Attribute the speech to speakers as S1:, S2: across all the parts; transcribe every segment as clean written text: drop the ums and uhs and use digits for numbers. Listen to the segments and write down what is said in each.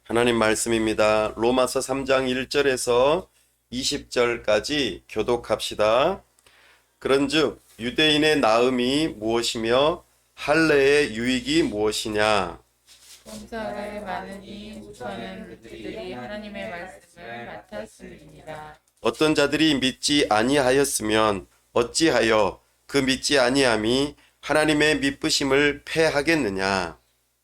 S1: 하나님 말씀입니다. 로마서 3장 1절에서 20절까지 교독합시다. 그런즉 유대인의 나음이 무엇이며 할례의 유익이 무엇이냐?
S2: 범사에 많으니 우선은 그들이 하나님의 말씀을 맡았음이니라.
S1: 어떤 자들이 믿지 아니하였으면 어찌하여 그 믿지 아니함이 하나님의 미쁘심을 패하겠느냐?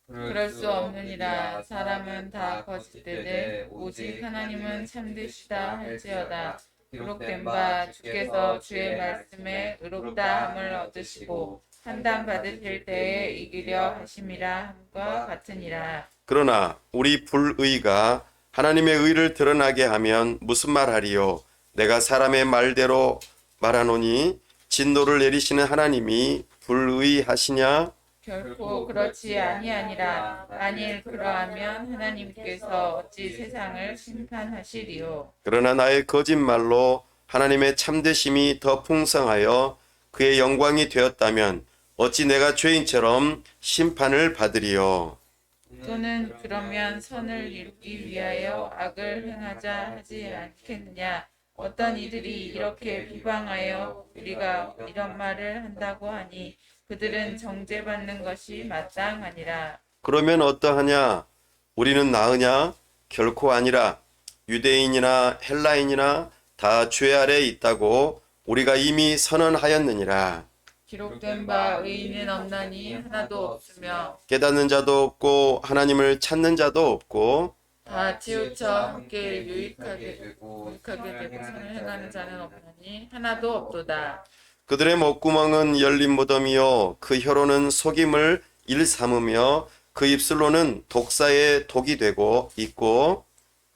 S2: 그럴 수 없느니라. 사람은 다 거짓되되 오직 하나님은 참되시다 할지어다. 기록된 바 주께서 주의 말씀에 의롭다함을 얻으시고 판단 받으실 때에 이기려 하심이라 함과 같으니라.
S1: 그러나 우리 불의가 하나님의 의를 드러나게 하면 무슨 말하리요? 내가 사람의 말대로 말하노니 진노를 내리시는 하나님이 불의하시냐?
S2: 결코 그렇지 아니하니라. 만일 그러하면 하나님께서 어찌 세상을 심판하시리요.
S1: 그러나 나의 거짓말로 하나님의 참되심이 더 풍성하여 그의 영광이 되었다면 어찌 내가 죄인처럼 심판을 받으리요?
S2: 또는 그러면 선을 이루기 위하여 악을 행하자 하지 않겠느냐. 어떤 이들이 이렇게 비방하여 우리가 이런 말을 한다고 하니 그들은 정죄받는 것이 마땅하니라.
S1: 그러면 어떠하냐? 우리는 나으냐? 결코 아니라. 유대인이나 헬라인이나 다 죄 아래에 있다고 우리가 이미 선언하였느니라.
S2: 기록된 바 의인은 없나니 하나도 없으며
S1: 깨닫는 자도 없고 하나님을 찾는 자도 없고
S2: 다 치우쳐 함께 유익하게 되고 선을 행하는 자는 없나니 하나도 없도다.
S1: 그들의 목구멍은 열린 무덤이요 그 혀로는 속임을 일삼으며 그 입술로는 독사의 독이 되고 있고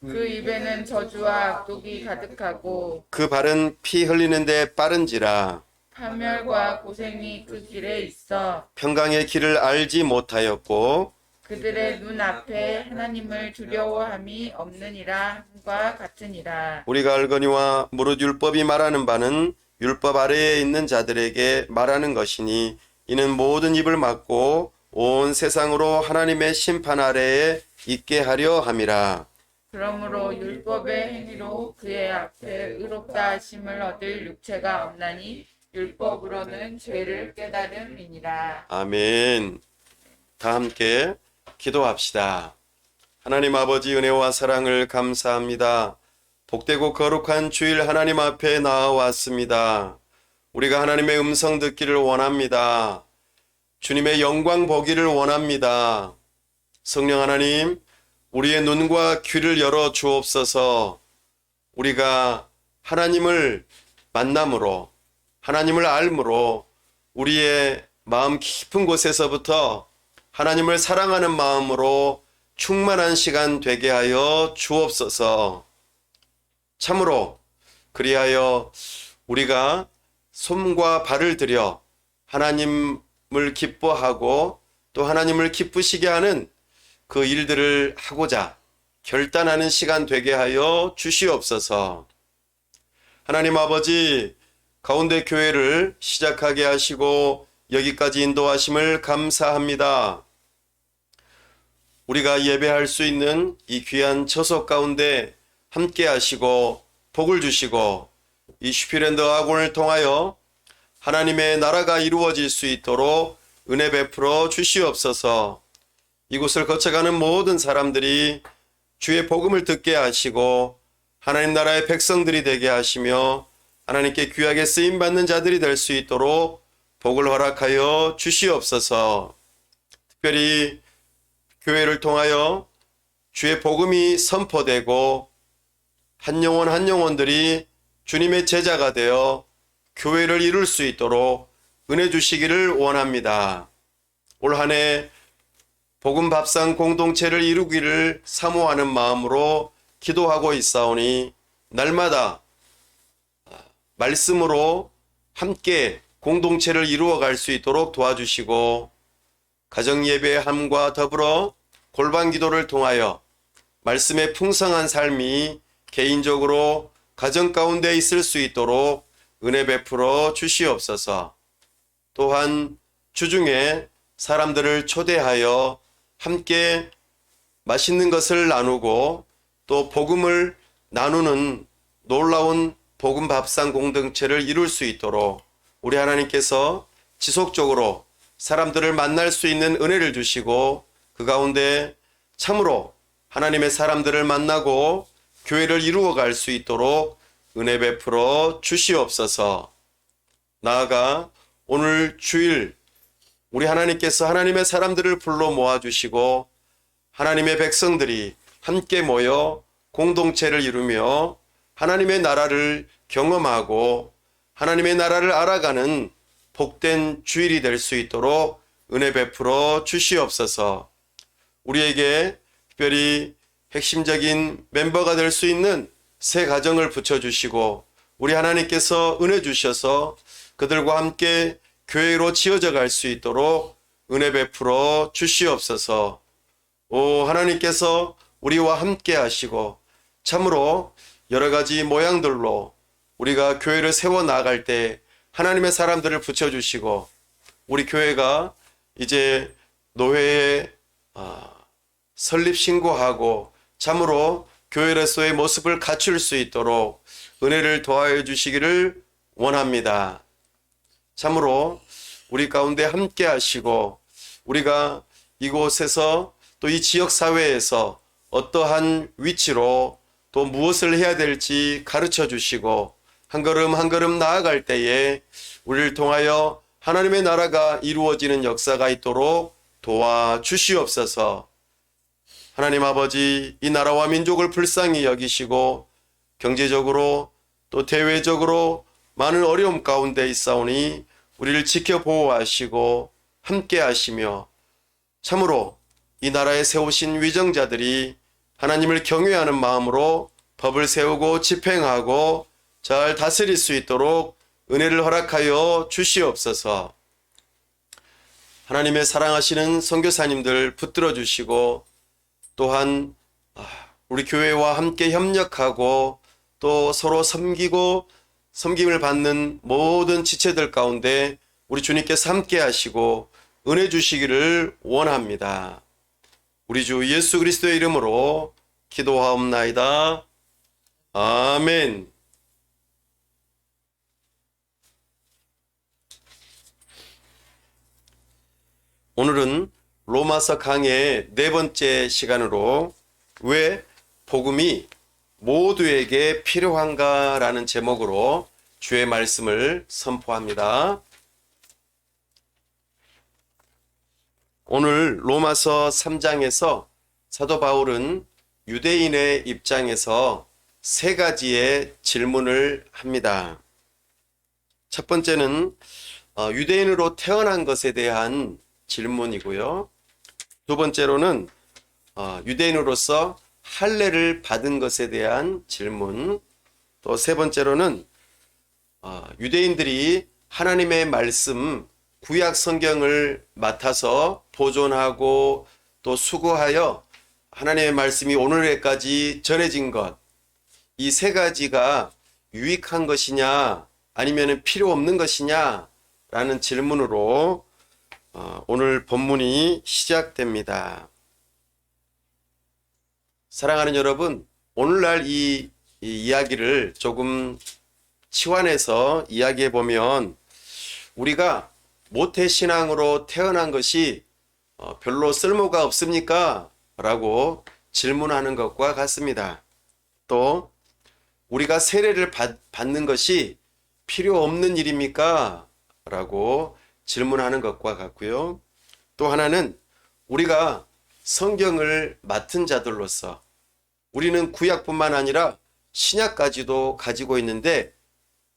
S2: 그 입에는 저주와 악독이 가득하고
S1: 그 발은 피 흘리는데 빠른지라
S2: 파멸과 고생이 그 길에 있어
S1: 평강의 길을 알지 못하였고
S2: 그들의 눈 앞에 하나님을 두려워함이 없느니라 함과 같으니라.
S1: 우리가 알거니와 무릇 율법이 말하는 바는 율법 아래에 있는 자들에게 말하는 것이니 이는 모든 입을 막고 온 세상으로 하나님의 심판 아래에 있게 하려 함이라.
S2: 그러므로 율법의 행위로 그의 앞에 의롭다 하심을 얻을 육체가 없나니 율법으로는 죄를 깨달음이니라.
S1: 아멘. 다 함께 기도합시다. 하나님 아버지 은혜와 사랑을 감사합니다. 복되고 거룩한 주일 하나님 앞에 나와왔습니다. 우리가 하나님의 음성 듣기를 원합니다. 주님의 영광 보기를 원합니다. 성령 하나님, 우리의 눈과 귀를 열어 주옵소서. 우리가 하나님을 만남으로, 하나님을 알므로 우리의 마음 깊은 곳에서부터 하나님을 사랑하는 마음으로 충만한 시간 되게 하여 주옵소서. 참으로 그리하여 우리가 손과 발을 들여 하나님을 기뻐하고 또 하나님을 기쁘시게 하는 그 일들을 하고자 결단하는 시간 되게 하여 주시옵소서. 하나님 아버지, 가운데 교회를 시작하게 하시고 여기까지 인도하심을 감사합니다. 우리가 예배할 수 있는 이 귀한 처소 가운데 함께 하시고 복을 주시고 이 슈피랜드 학원을 통하여 하나님의 나라가 이루어질 수 있도록 은혜 베풀어 주시옵소서. 이곳을 거쳐가는 모든 사람들이 주의 복음을 듣게 하시고 하나님 나라의 백성들이 되게 하시며 하나님께 귀하게 쓰임받는 자들이 될 수 있도록 복을 허락하여 주시옵소서. 특별히 교회를 통하여 주의 복음이 선포되고 한 영혼 한 영혼들이 주님의 제자가 되어 교회를 이룰 수 있도록 은혜 주시기를 원합니다. 올 한 해 복음 밥상 공동체를 이루기를 사모하는 마음으로 기도하고 있사오니 날마다 말씀으로 함께 공동체를 이루어갈 수 있도록 도와주시고 가정예배함과 더불어 골방 기도를 통하여 말씀의 풍성한 삶이 개인적으로 가정 가운데 있을 수 있도록 은혜 베풀어 주시옵소서. 또한 주중에 사람들을 초대하여 함께 맛있는 것을 나누고 또 복음을 나누는 놀라운 복음 밥상 공동체를 이룰 수 있도록 우리 하나님께서 지속적으로 사람들을 만날 수 있는 은혜를 주시고 그 가운데 참으로 하나님의 사람들을 만나고 교회를 이루어 갈 수 있도록 은혜 베풀어 주시옵소서. 나아가 오늘 주일 우리 하나님께서 하나님의 사람들을 불러 모아주시고 하나님의 백성들이 함께 모여 공동체를 이루며 하나님의 나라를 경험하고 하나님의 나라를 알아가는 복된 주일이 될 수 있도록 은혜 베풀어 주시옵소서. 우리에게 특별히 핵심적인 멤버가 될 수 있는 새 가정을 붙여주시고 우리 하나님께서 은혜 주셔서 그들과 함께 교회로 지어져 갈 수 있도록 은혜 베풀어 주시옵소서. 오 하나님께서 우리와 함께 하시고 참으로 여러 가지 모양들로 우리가 교회를 세워 나갈 때 하나님의 사람들을 붙여주시고 우리 교회가 이제 노회에 설립 신고하고 참으로 교회로서의 모습을 갖출 수 있도록 은혜를 더하여 주시기를 원합니다. 참으로 우리 가운데 함께 하시고 우리가 이곳에서 또 이 지역 사회에서 어떠한 위치로 또 무엇을 해야 될지 가르쳐 주시고 한 걸음 한 걸음 나아갈 때에 우리를 통하여 하나님의 나라가 이루어지는 역사가 있도록 도와주시옵소서. 하나님 아버지, 이 나라와 민족을 불쌍히 여기시고 경제적으로 또 대외적으로 많은 어려움 가운데 있사오니 우리를 지켜 보호하시고 함께 하시며 참으로 이 나라에 세우신 위정자들이 하나님을 경외하는 마음으로 법을 세우고 집행하고 잘 다스릴 수 있도록 은혜를 허락하여 주시옵소서. 하나님의 사랑하시는 선교사님들 붙들어 주시고 또한 우리 교회와 함께 협력하고 또 서로 섬기고 섬김을 받는 모든 지체들 가운데 우리 주님께서 함께 하시고 은혜 주시기를 원합니다. 우리 주 예수 그리스도의 이름으로 기도하옵나이다. 아멘. 오늘은 로마서 강의 4번째 시간으로 왜 복음이 모두에게 필요한가라는 제목으로 주의 말씀을 선포합니다. 오늘 로마서 3장에서 사도 바울은 유대인의 입장에서 3가지의 질문을 합니다. 첫 번째는 유대인으로 태어난 것에 대한 질문이고요. 두 번째로는 유대인으로서 할례를 받은 것에 대한 질문, 또 세 번째로는 유대인들이 하나님의 말씀 구약 성경을 맡아서 보존하고 또 수고하여 하나님의 말씀이 오늘에까지 전해진 것, 이 3가지가 유익한 것이냐 아니면 필요 없는 것이냐 라는 질문으로 오늘 본문이 시작됩니다. 사랑하는 여러분, 오늘날 이 이야기를 조금 치환해서 이야기해 보면 우리가 모태신앙으로 태어난 것이 별로 쓸모가 없습니까? 라고 질문하는 것과 같습니다. 또 우리가 세례를 받는 것이 필요 없는 일입니까? 라고 질문하는 것과 같고요. 또 하나는 우리가 성경을 맡은 자들로서 우리는 구약뿐만 아니라 신약까지도 가지고 있는데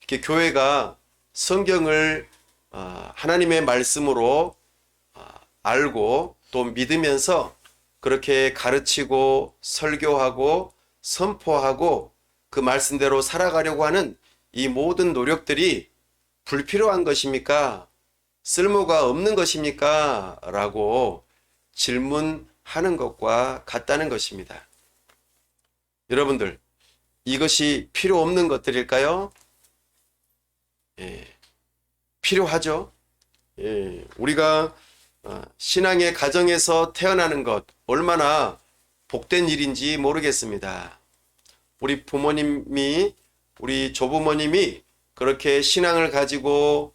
S1: 이렇게 교회가 성경을 하나님의 말씀으로 알고 또 믿으면서 그렇게 가르치고 설교하고 선포하고 그 말씀대로 살아가려고 하는 이 모든 노력들이 불필요한 것입니까? 쓸모가 없는 것입니까? 라고 질문하는 것과 같다는 것입니다. 여러분들, 이것이 필요 없는 것들일까요? 필요하죠. 우리가 신앙의 가정에서 태어나는 것 얼마나 복된 일인지 모르겠습니다. 우리 부모님이, 우리 조부모님이 그렇게 신앙을 가지고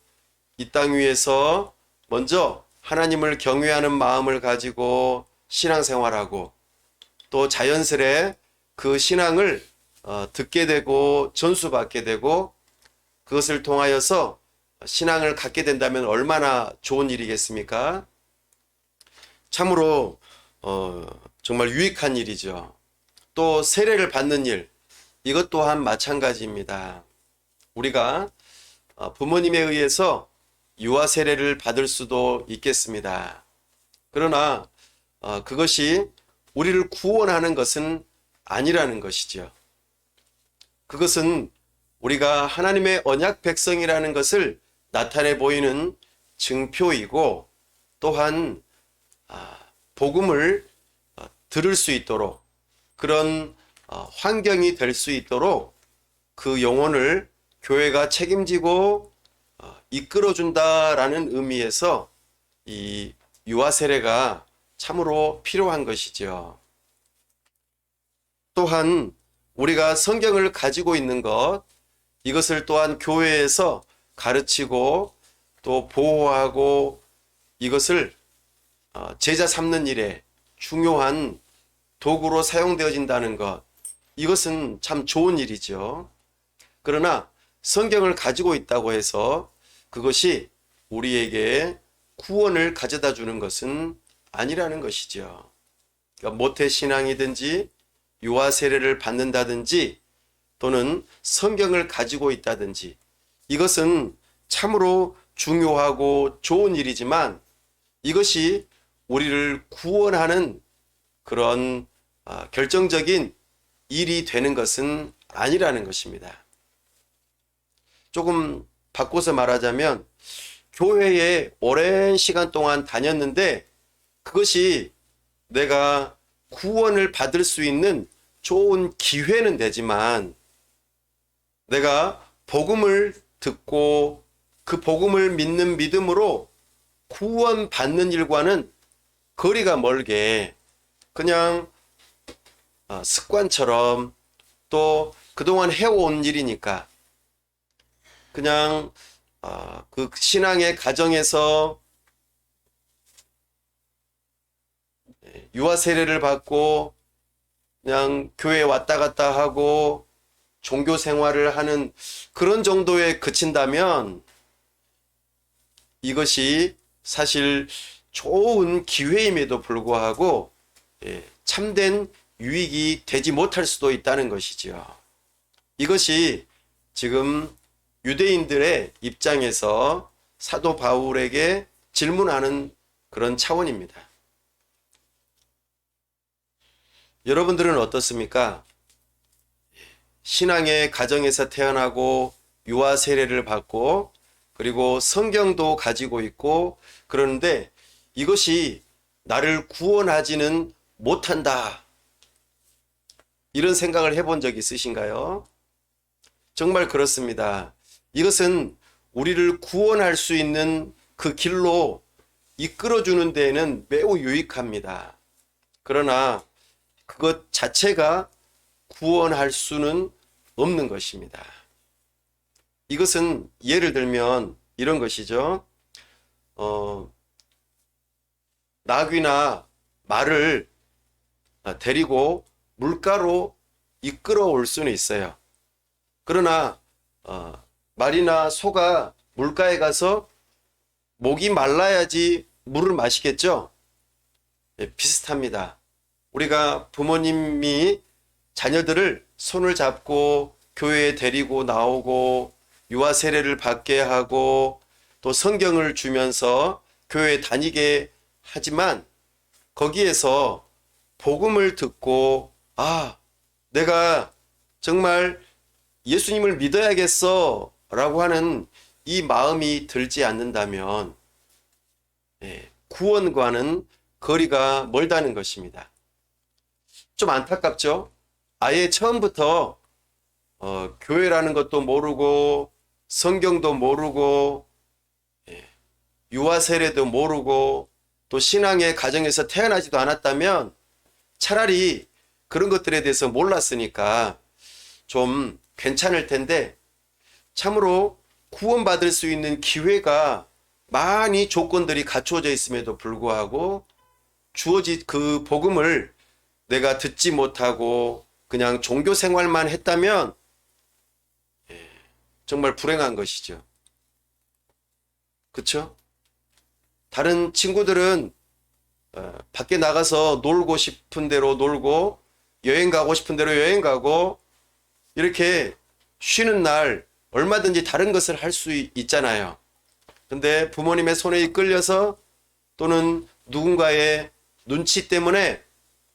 S1: 이 땅 위에서 먼저 하나님을 경외하는 마음을 가지고 신앙생활하고 또 자연스레 그 신앙을 듣게 되고 전수받게 되고 그것을 통하여서 신앙을 갖게 된다면 얼마나 좋은 일이겠습니까? 참으로 정말 유익한 일이죠. 또 세례를 받는 일, 이것 또한 마찬가지입니다. 우리가 부모님에 의해서 유아 세례를 받을 수도 있겠습니다. 그러나 그것이 우리를 구원하는 것은 아니라는 것이죠. 그것은 우리가 하나님의 언약 백성이라는 것을 나타내 보이는 증표이고 또한 복음을 들을 수 있도록 그런 환경이 될 수 있도록 그 영혼을 교회가 책임지고 이끌어준다라는 의미에서 이 유아 세례가 참으로 필요한 것이죠. 또한 우리가 성경을 가지고 있는 것, 이것을 또한 교회에서 가르치고 또 보호하고 이것을 제자 삼는 일에 중요한 도구로 사용되어진다는 것, 이것은 참 좋은 일이죠. 그러나 성경을 가지고 있다고 해서 그것이 우리에게 구원을 가져다 주는 것은 아니라는 것이죠. 그러니까 모태신앙이든지 유아 세례를 받는다든지 또는 성경을 가지고 있다든지 이것은 참으로 중요하고 좋은 일이지만 이것이 우리를 구원하는 그런 결정적인 일이 되는 것은 아니라는 것입니다. 조금 바꿔서 말하자면 교회에 오랜 시간 동안 다녔는데 그것이 내가 구원을 받을 수 있는 좋은 기회는 되지만 내가 복음을 듣고 그 복음을 믿는 믿음으로 구원받는 일과는 거리가 멀게 그냥 습관처럼 또 그동안 해온 일이니까 그냥 그 신앙의 가정에서 유아 세례를 받고 그냥 교회에 왔다 갔다 하고 종교 생활을 하는 그런 정도에 그친다면 이것이 사실 좋은 기회임에도 불구하고 참된 유익이 되지 못할 수도 있다는 것이죠. 이것이 지금 유대인들의 입장에서 사도 바울에게 질문하는 그런 차원입니다. 여러분들은 어떻습니까? 신앙의 가정에서 태어나고 유아 세례를 받고 그리고 성경도 가지고 있고 그러는데 이것이 나를 구원하지는 못한다. 이런 생각을 해본 적 있으신가요? 정말 그렇습니다. 이것은 우리를 구원할 수 있는 그 길로 이끌어주는 데에는 매우 유익합니다. 그러나 그것 자체가 구원할 수는 없는 것입니다. 이것은 예를 들면 이런 것이죠. 나귀나 말을 데리고 물가로 이끌어 올 수는 있어요. 그러나 말이나 소가 물가에 가서 목이 말라야지 물을 마시겠죠? 비슷합니다. 우리가 부모님이 자녀들을 손을 잡고 교회에 데리고 나오고 유아 세례를 받게 하고 또 성경을 주면서 교회에 다니게 하지만 거기에서 복음을 듣고 내가 정말 예수님을 믿어야겠어 라고 하는 이 마음이 들지 않는다면 구원과는 거리가 멀다는 것입니다. 좀 안타깝죠? 아예 처음부터 교회라는 것도 모르고 성경도 모르고 유아 세례도 모르고 또 신앙의 가정에서 태어나지도 않았다면 차라리 그런 것들에 대해서 몰랐으니까 좀 괜찮을 텐데 참으로 구원받을 수 있는 기회가 많이 조건들이 갖추어져 있음에도 불구하고 주어진 그 복음을 내가 듣지 못하고 그냥 종교 생활만 했다면 정말 불행한 것이죠. 그렇죠? 다른 친구들은 밖에 나가서 놀고 싶은 대로 놀고 여행 가고 싶은 대로 여행 가고 이렇게 쉬는 날 얼마든지 다른 것을 할 수 있잖아요. 근데 부모님의 손에 이끌려서 또는 누군가의 눈치 때문에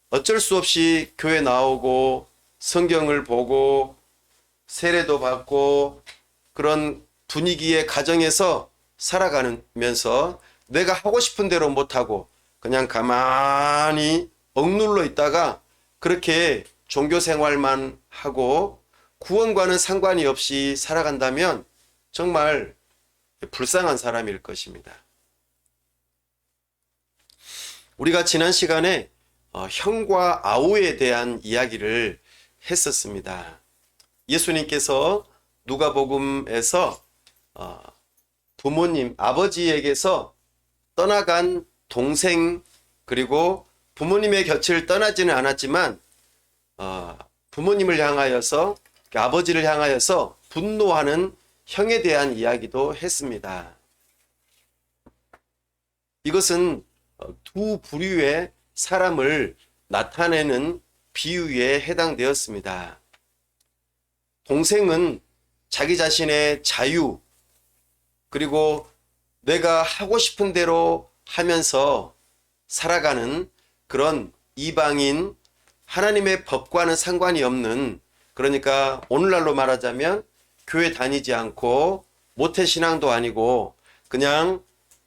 S1: 어쩔 수 없이 교회 나오고 성경을 보고 세례도 받고 그런 분위기의 가정에서 살아가면서 내가 하고 싶은 대로 못하고 그냥 가만히 억눌러 있다가 그렇게 종교 생활만 하고 구원과는 상관이 없이 살아간다면 정말 불쌍한 사람일 것입니다. 우리가 지난 시간에 형과 아우에 대한 이야기를 했었습니다. 예수님께서 누가복음에서 부모님, 아버지에게서 떠나간 동생 그리고 부모님의 곁을 떠나지는 않았지만 부모님을 향하여서 아버지를 향하여서 분노하는 형에 대한 이야기도 했습니다. 이것은 두 부류의 사람을 나타내는 비유에 해당되었습니다. 동생은 자기 자신의 자유 그리고 내가 하고 싶은 대로 하면서 살아가는 그런 이방인 하나님의 법과는 상관이 없는 그러니까 오늘날로 말하자면 교회 다니지 않고 모태신앙도 아니고 그냥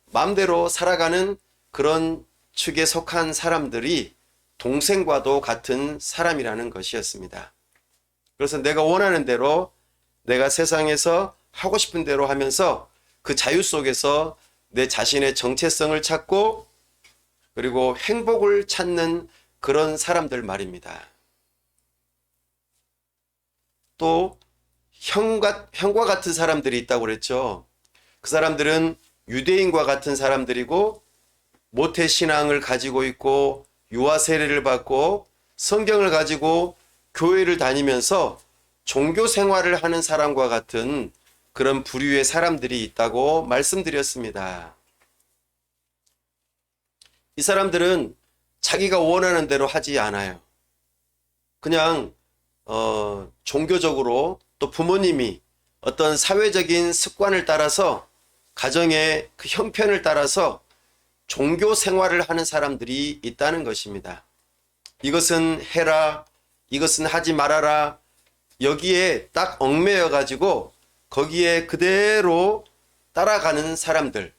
S1: 마음대로 살아가는 그런 축에 속한 사람들이 동생과도 같은 사람이라는 것이었습니다. 그래서 내가 원하는 대로 내가 세상에서 하고 싶은 대로 하면서 그 자유 속에서 내 자신의 정체성을 찾고 그리고 행복을 찾는 그런 사람들 말입니다. 또 형과 같은 사람들이 있다고 그랬죠. 그 사람들은 유대인과 같은 사람들이고 모태신앙을 가지고 있고 유아 세례를 받고 성경을 가지고 교회를 다니면서 종교 생활을 하는 사람과 같은 그런 부류의 사람들이 있다고 말씀드렸습니다. 이 사람들은 자기가 원하는 대로 하지 않아요. 그냥 종교적으로 또 부모님이 어떤 사회적인 습관을 따라서 가정의 그 형편을 따라서 종교 생활을 하는 사람들이 있다는 것입니다. 이것은 해라, 이것은 하지 말아라, 여기에 딱 얽매여 가지고 거기에 그대로 따라가는 사람들.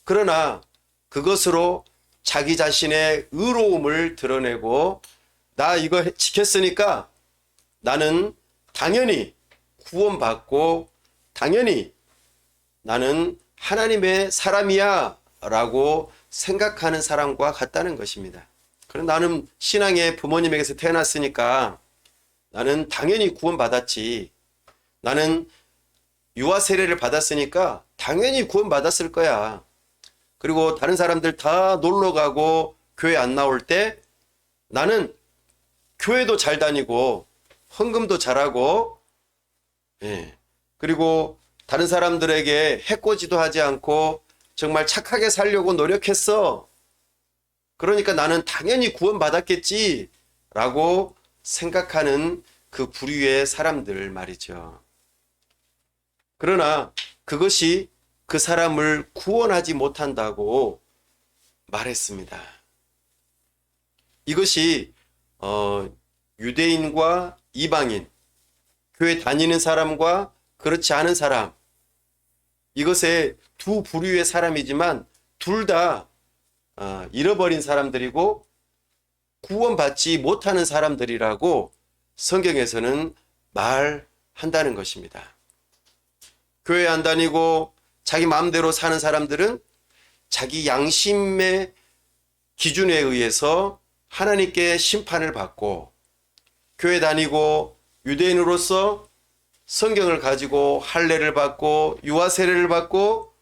S1: 그러나 그것으로 자기 자신의 의로움을 드러내고 나 이거 지켰으니까 나는 당연히 구원받고 당연히 나는 하나님의 사람이야 라고 생각하는 사람과 같다는 것입니다. 그럼 나는 신앙의 부모님에게서 태어났으니까 나는 당연히 구원받았지. 나는 유아 세례를 받았으니까 당연히 구원받았을 거야. 그리고 다른 사람들 다 놀러 가고 교회 안 나올 때 나는 교회도 잘 다니고 헌금도 잘하고 그리고 다른 사람들에게 해코지도 하지 않고 정말 착하게 살려고 노력했어. 그러니까 나는 당연히 구원받았겠지 라고 생각하는 그 부류의 사람들 말이죠. 그러나 그것이 그 사람을 구원하지 못한다고 말했습니다. 이것이 유대인과 이방인, 교회 다니는 사람과 그렇지 않은 사람, 이것의 두 부류의 사람이지만 둘 다 잃어버린 사람들이고 구원받지 못하는 사람들이라고 성경에서는 말한다는 것입니다. 교회 안 다니고 자기 마음대로 사는 사람들은 자기 양심의 기준에 의해서 하나님께 심판을 받고 교회 다니고 유대인으로서 성경을 가지고 할례를 받고 유아 세례를 받고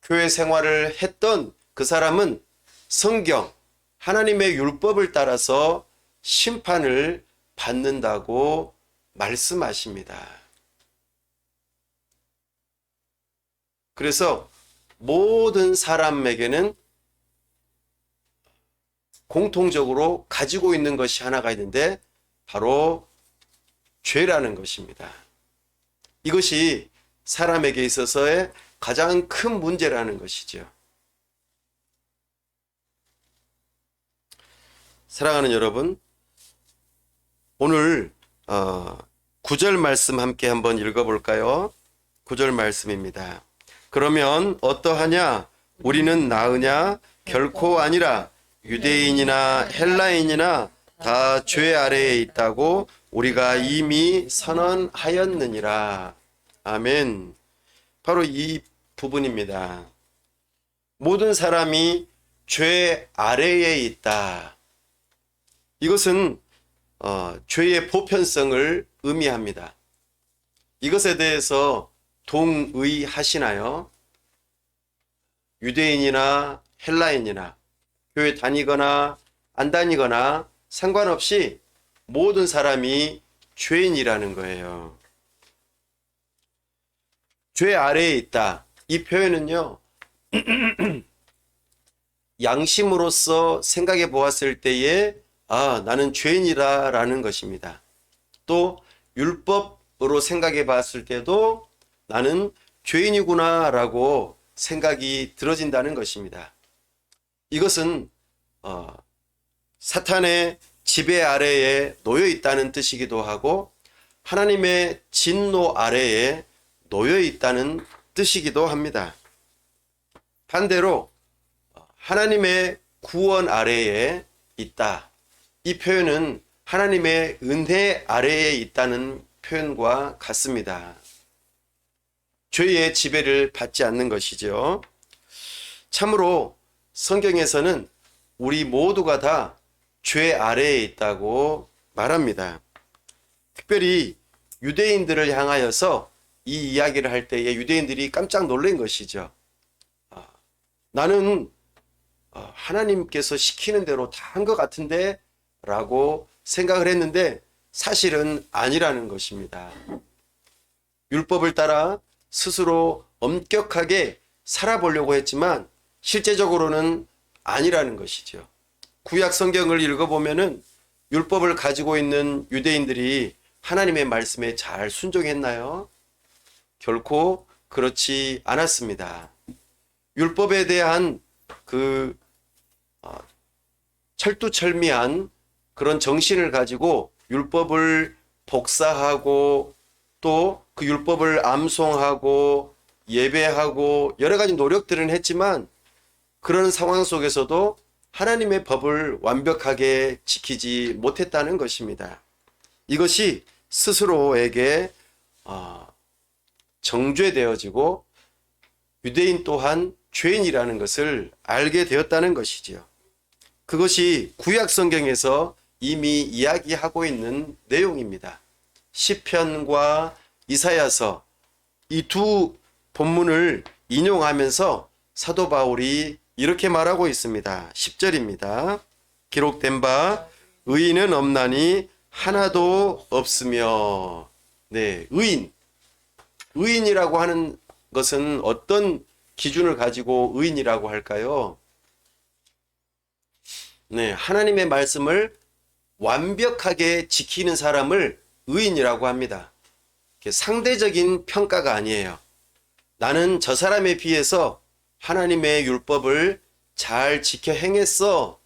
S1: 교회 생활을 했던 그 사람은 성경, 하나님의 율법을 따라서 심판을 받는다고 말씀하십니다. 그래서 모든 사람에게는 공통적으로 가지고 있는 것이 하나가 있는데 바로 죄라는 것입니다. 이것이 사람에게 있어서의 가장 큰 문제라는 것이죠. 사랑하는 여러분, 오늘 9절 말씀 함께 한번 읽어볼까요? 9절 말씀입니다. 그러면 어떠하냐? 우리는 나으냐? 결코 아니라 유대인이나 헬라인이나 다 죄 아래에 있다고 우리가 이미 선언하였느니라. 아멘. 바로 이 부분입니다. 모든 사람이 죄 아래에 있다. 이것은 죄의 보편성을 의미합니다. 이것에 대해서 동의하시나요? 유대인이나 헬라인이나 교회 다니거나 안 다니거나 상관없이 모든 사람이 죄인이라는 거예요. 죄 아래에 있다. 이 표현은요, 양심으로서 생각해 보았을 때에 나는 죄인이라는 것입니다. 또 율법으로 생각해 봤을 때도 나는 죄인이구나라고 생각이 들어진다는 것입니다. 이것은 사탄의 지배 아래에 놓여 있다는 뜻이기도 하고 하나님의 진노 아래에 놓여 있다는 뜻이기도 합니다. 반대로 하나님의 구원 아래에 있다. 이 표현은 하나님의 은혜 아래에 있다는 표현과 같습니다. 죄의 지배를 받지 않는 것이죠. 참으로 성경에서는 우리 모두가 다 죄 아래에 있다고 말합니다. 특별히 유대인들을 향하여서 이 이야기를 할 때에 유대인들이 깜짝 놀란 것이죠. 나는 하나님께서 시키는 대로 다 한 것 같은데 라고 생각을 했는데 사실은 아니라는 것입니다. 율법을 따라 스스로 엄격하게 살아보려고 했지만 실제적으로는 아니라는 것이죠. 구약 성경을 읽어보면은 율법을 가지고 있는 유대인들이 하나님의 말씀에 잘 순종했나요? 결코 그렇지 않았습니다. 율법에 대한 그 철두철미한 그런 정신을 가지고 율법을 복사하고 또 그 율법을 암송하고 예배하고 여러 가지 노력들은 했지만 그런 상황 속에서도 하나님의 법을 완벽하게 지키지 못했다는 것입니다. 이것이 스스로에게 정죄되어지고 유대인 또한 죄인이라는 것을 알게 되었다는 것이지요. 그것이 구약 성경에서 이미 이야기하고 있는 내용입니다. 시편과 이사야서 이 두 본문을 인용하면서 사도 바울이 이렇게 말하고 있습니다. 10절입니다. 기록된 바 의인은 없나니 하나도 없으며. 네, 의인이라고 하는 것은 어떤 기준을 가지고 의인이라고 할까요? 네, 하나님의 말씀을 완벽하게 지키는 사람을 의인이라고 합니다. 상대적인 평가가 아니에요. 나는 저 사람에 비해서 하나님의 율법을 잘 지켜 행했어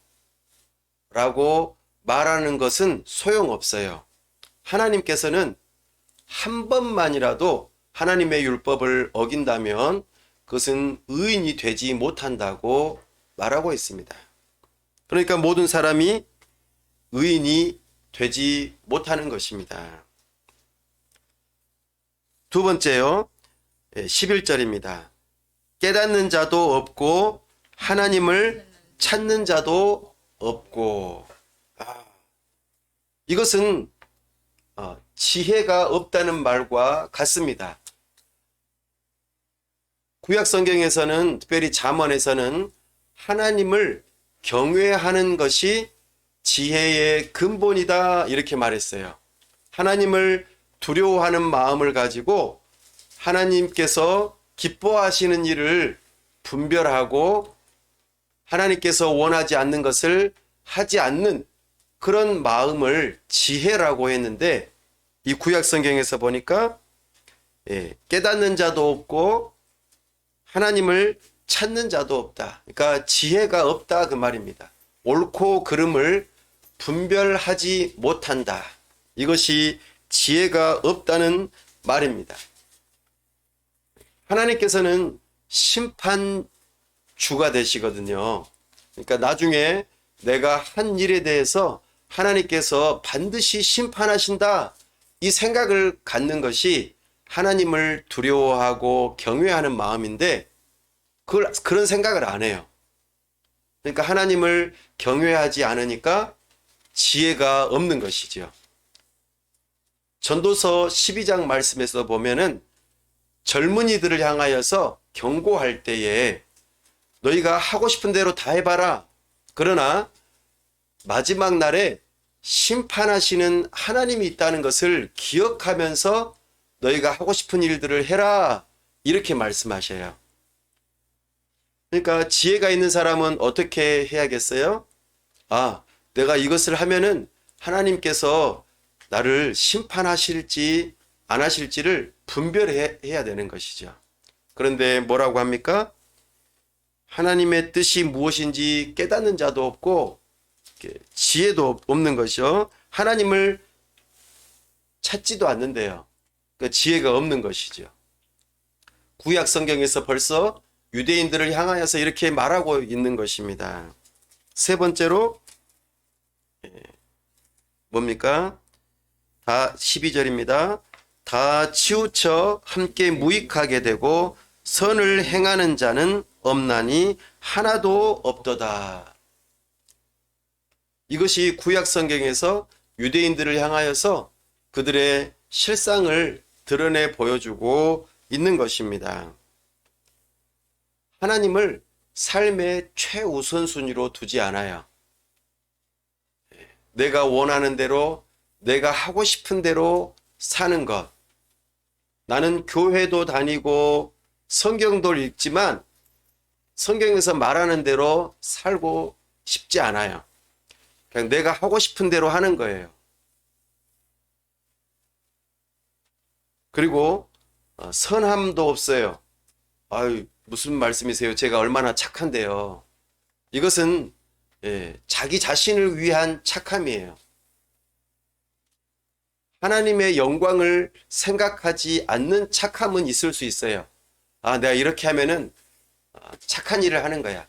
S1: 라고 말하는 것은 소용없어요. 하나님께서는 한 번만이라도 하나님의 율법을 어긴다면 그것은 의인이 되지 못한다고 말하고 있습니다. 그러니까 모든 사람이 의인이 되지 못하는 것입니다. 두 번째요. 11절입니다. 깨닫는 자도 없고 하나님을 찾는 자도 없고. 이것은 지혜가 없다는 말과 같습니다. 구약 성경에서는, 특별히 잠언에서는 하나님을 경외하는 것이 지혜의 근본이다 이렇게 말했어요. 하나님을 두려워하는 마음을 가지고 하나님께서 기뻐하시는 일을 분별하고 하나님께서 원하지 않는 것을 하지 않는 그런 마음을 지혜라고 했는데, 이 구약 성경에서 보니까 깨닫는 자도 없고 하나님을 찾는 자도 없다. 그러니까 지혜가 없다 그 말입니다. 옳고 그름을 분별하지 못한다. 이것이 지혜가 없다는 말입니다. 하나님께서는 심판주가 되시거든요. 그러니까 나중에 내가 한 일에 대해서 하나님께서 반드시 심판하신다, 이 생각을 갖는 것이 하나님을 두려워하고 경외하는 마음인데, 그런 생각을 안 해요. 그러니까 하나님을 경외하지 않으니까 지혜가 없는 것이죠. 전도서 12장 말씀에서 보면은 젊은이들을 향하여서 경고할 때에 너희가 하고 싶은 대로 다 해봐라. 그러나 마지막 날에 심판하시는 하나님이 있다는 것을 기억하면서 너희가 하고 싶은 일들을 해라. 이렇게 말씀하셔요. 그러니까 지혜가 있는 사람은 어떻게 해야겠어요? 내가 이것을 하면은 하나님께서 나를 심판하실지 안 하실지를 분별해야 되는 것이죠. 그런데 뭐라고 합니까? 하나님의 뜻이 무엇인지 깨닫는 자도 없고 지혜도 없는 것이요. 하나님을 찾지도 않는데요. 그 지혜가 없는 것이죠. 구약 성경에서 벌써 유대인들을 향하여서 이렇게 말하고 있는 것입니다. 세 번째로 뭡니까? 다 12절입니다. 다 치우쳐 함께 무익하게 되고 선을 행하는 자는 없나니 하나도 없도다. 이것이 구약 성경에서 유대인들을 향하여서 그들의 실상을 드러내 보여주고 있는 것입니다. 하나님을 삶의 최우선순위로 두지 않아요. 내가 원하는 대로, 내가 하고 싶은 대로 사는 것. 나는 교회도 다니고 성경도 읽지만 성경에서 말하는 대로 살고 싶지 않아요. 그냥 내가 하고 싶은 대로 하는 거예요. 그리고 선함도 없어요. 무슨 말씀이세요? 제가 얼마나 착한데요. 이것은 자기 자신을 위한 착함이에요. 하나님의 영광을 생각하지 않는 착함은 있을 수 있어요. 내가 이렇게 하면은 착한 일을 하는 거야.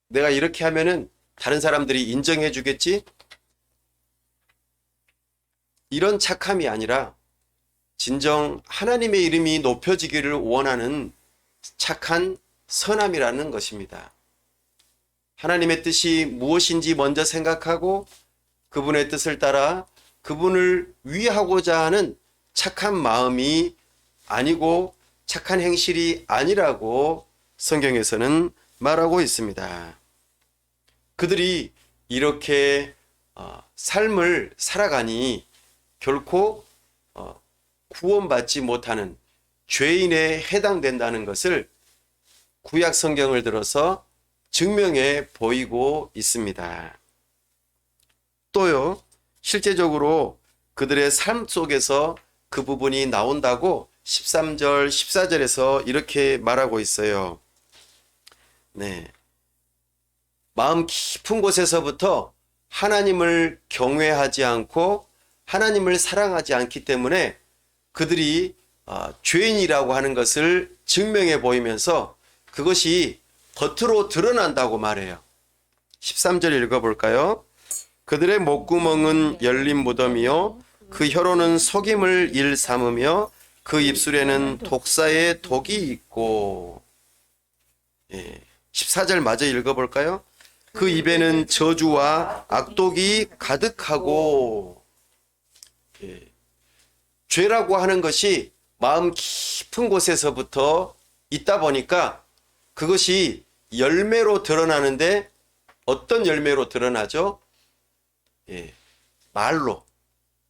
S1: 내가 이렇게 하면은 다른 사람들이 인정해 주겠지? 이런 착함이 아니라 진정 하나님의 이름이 높여지기를 원하는 착한 선함이라는 것입니다. 하나님의 뜻이 무엇인지 먼저 생각하고 그분의 뜻을 따라 그분을 위하고자 하는 착한 마음이 아니고 착한 행실이 아니라고 성경에서는 말하고 있습니다. 그들이 이렇게 삶을 살아가니 결코 구원받지 못하는 죄인에 해당된다는 것을 구약 성경을 들어서 증명해 보이고 있습니다. 또요, 실제적으로 그들의 삶 속에서 그 부분이 나온다고 13절, 14절에서 이렇게 말하고 있어요. 마음 깊은 곳에서부터 하나님을 경외하지 않고 하나님을 사랑하지 않기 때문에 그들이 죄인이라고 하는 것을 증명해 보이면서 그것이 겉으로 드러난다고 말해요. 13절 읽어볼까요? 그들의 목구멍은 열린 무덤이요 그 혀로는 속임을 일삼으며 그 입술에는 독사의 독이 있고. 14절 마저 읽어볼까요? 그 입에는 저주와 악독이 가득하고. 예. 죄라고 하는 것이 마음 깊은 곳에서부터 있다 보니까 그것이 열매로 드러나는데 어떤 열매로 드러나죠? 예.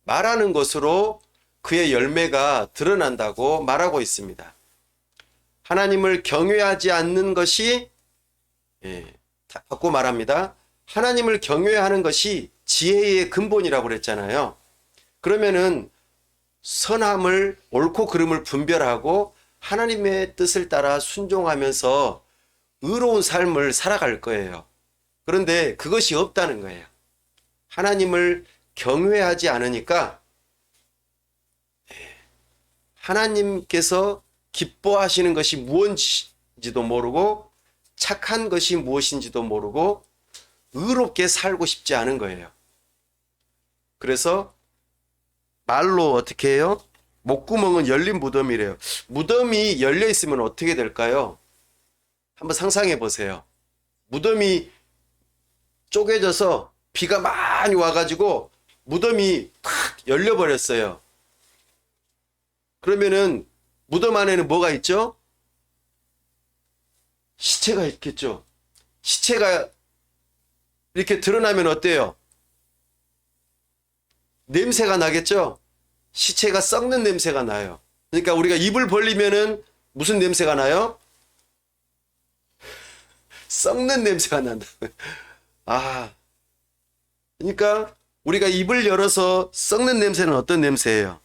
S1: 말하는 것으로 그의 열매가 드러난다고 말하고 있습니다. 하나님을 경외하지 않는 것이, 바꿔 말합니다. 하나님을 경외하는 것이 지혜의 근본이라고 그랬잖아요. 그러면은 선함을, 옳고 그름을 분별하고 하나님의 뜻을 따라 순종하면서 의로운 삶을 살아갈 거예요. 그런데 그것이 없다는 거예요. 하나님을 경외하지 않으니까 하나님께서 기뻐하시는 것이 무엇인지도 모르고 착한 것이 무엇인지도 모르고 의롭게 살고 싶지 않은 거예요. 그래서 말로 어떻게 해요? 목구멍은 열린 무덤이래요. 무덤이 열려 있으면 어떻게 될까요? 한번 상상해 보세요. 무덤이 쪼개져서 비가 많이 와가지고 무덤이 탁 열려버렸어요. 그러면은 무덤 안에는 뭐가 있죠? 시체가 있겠죠. 시체가 이렇게 드러나면 어때요? 냄새가 나겠죠? 시체가 썩는 냄새가 나요. 그러니까 우리가 입을 벌리면은 무슨 냄새가 나요? 썩는 냄새가 난다. 그러니까 우리가 입을 열어서 썩는 냄새는 어떤 냄새예요?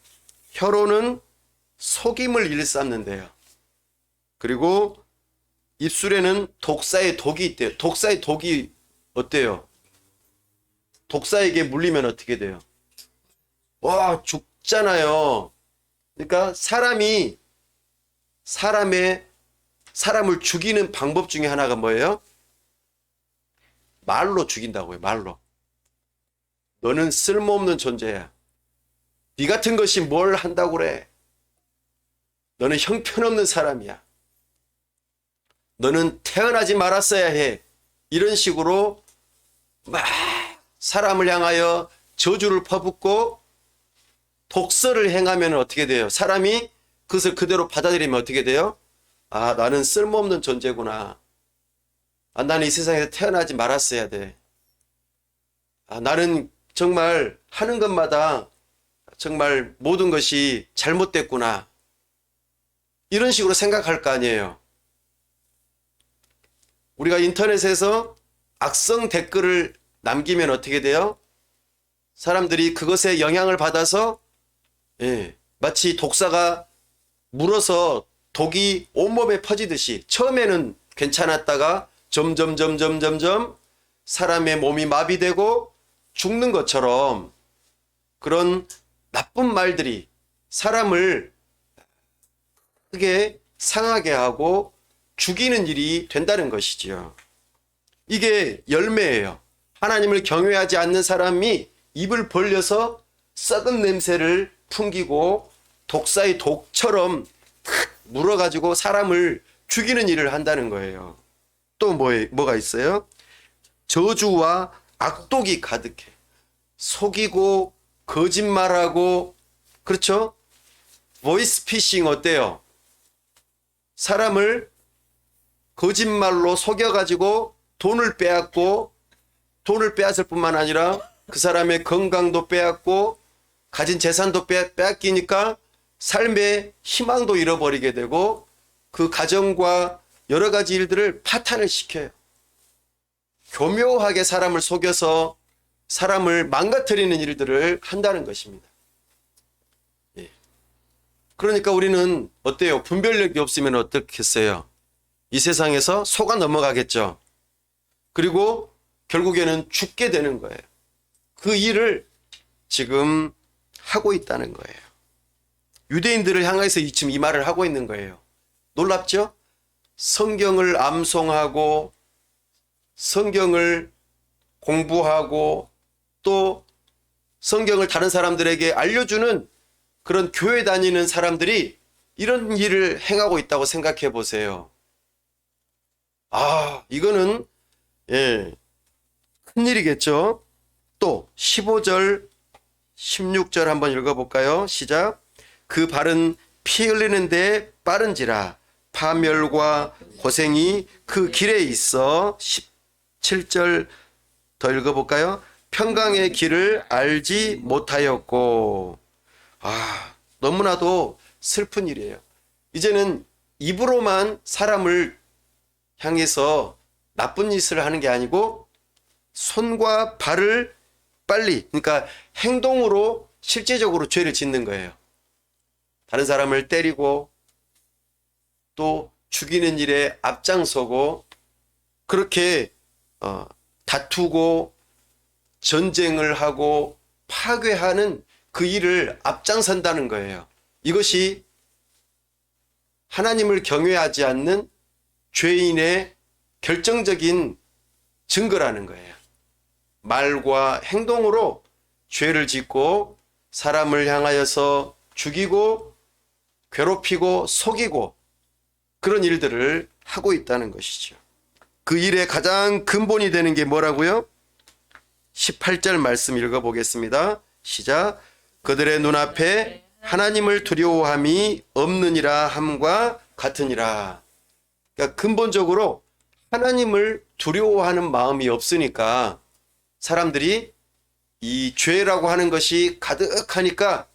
S1: 혀로는 속임을 일삼는데요. 그리고 입술에는 독사의 독이 있대요. 독사의 독이 어때요? 독사에게 물리면 어떻게 돼요? 와, 죽잖아요. 그러니까 사람을 죽이는 방법 중에 하나가 뭐예요? 말로 죽인다고요. 말로. 너는 쓸모없는 존재야. 네 같은 것이 뭘 한다고 그래? 너는 형편없는 사람이야. 너는 태어나지 말았어야 해. 이런 식으로 막 사람을 향하여 저주를 퍼붓고 독설을 행하면 어떻게 돼요? 사람이 그것을 그대로 받아들이면 어떻게 돼요? 나는 쓸모없는 존재구나. 나는 이 세상에서 태어나지 말았어야 돼. 나는 정말 하는 것마다 정말 모든 것이 잘못됐구나. 이런 식으로 생각할 거 아니에요. 우리가 인터넷에서 악성 댓글을 남기면 어떻게 돼요? 사람들이 그것에 영향을 받아서 마치 독사가 물어서 독이 온몸에 퍼지듯이 처음에는 괜찮았다가 점점 사람의 몸이 마비되고 죽는 것처럼 그런 나쁜 말들이 사람을 크게 상하게 하고 죽이는 일이 된다는 것이지요. 이게 열매예요. 하나님을 경외하지 않는 사람이 입을 벌려서 썩은 냄새를 풍기고 독사의 독처럼 탁 물어가지고 사람을 죽이는 일을 한다는 거예요. 또 뭐가 있어요? 저주와 악독이 가득해. 속이고 거짓말하고, 그렇죠? 보이스피싱 어때요? 사람을 거짓말로 속여가지고 돈을 빼앗고, 돈을 빼앗을 뿐만 아니라 그 사람의 건강도 빼앗고 가진 재산도 빼앗기니까 삶의 희망도 잃어버리게 되고 그 가정과 여러 가지 일들을 파탄을 시켜요. 교묘하게 사람을 속여서 사람을 망가뜨리는 일들을 한다는 것입니다. 그러니까 우리는 어때요? 분별력이 없으면 어떻겠어요? 이 세상에서 속아 넘어가겠죠. 그리고 결국에는 죽게 되는 거예요. 그 일을 지금 하고 있다는 거예요. 유대인들을 향해서 지금 이 말을 하고 있는 거예요. 놀랍죠? 성경을 암송하고 성경을 공부하고 또 성경을 다른 사람들에게 알려주는 그런 교회 다니는 사람들이 이런 일을 행하고 있다고 생각해 보세요. 이거는 큰일이겠죠. 또 15절 16절 한번 읽어볼까요? 시작. 그 발은 피 흘리는데 빠른지라 파멸과 고생이 그 길에 있어. 17절 더 읽어볼까요? 평강의 길을 알지 못하였고. 너무나도 슬픈 일이에요. 이제는 입으로만 사람을 향해서 나쁜 짓을 하는 게 아니고 손과 발을 빨리, 그러니까 행동으로 실제적으로 죄를 짓는 거예요. 다른 사람을 때리고 또 죽이는 일에 앞장서고 그렇게 다투고 전쟁을 하고 파괴하는 그 일을 앞장선다는 거예요. 이것이 하나님을 경외하지 않는 죄인의 결정적인 증거라는 거예요. 말과 행동으로 죄를 짓고 사람을 향하여서 죽이고 괴롭히고 속이고 그런 일들을 하고 있다는 것이죠. 그 일의 가장 근본이 되는 게 뭐라고요? 18절 말씀 읽어보겠습니다. 시작. 그들의 눈앞에 하나님을 두려워함이 없느니라 함과 같으니라. 그러니까 근본적으로 하나님을 두려워하는 마음이 없으니까 사람들이 이 죄라고 하는 것이 가득하니까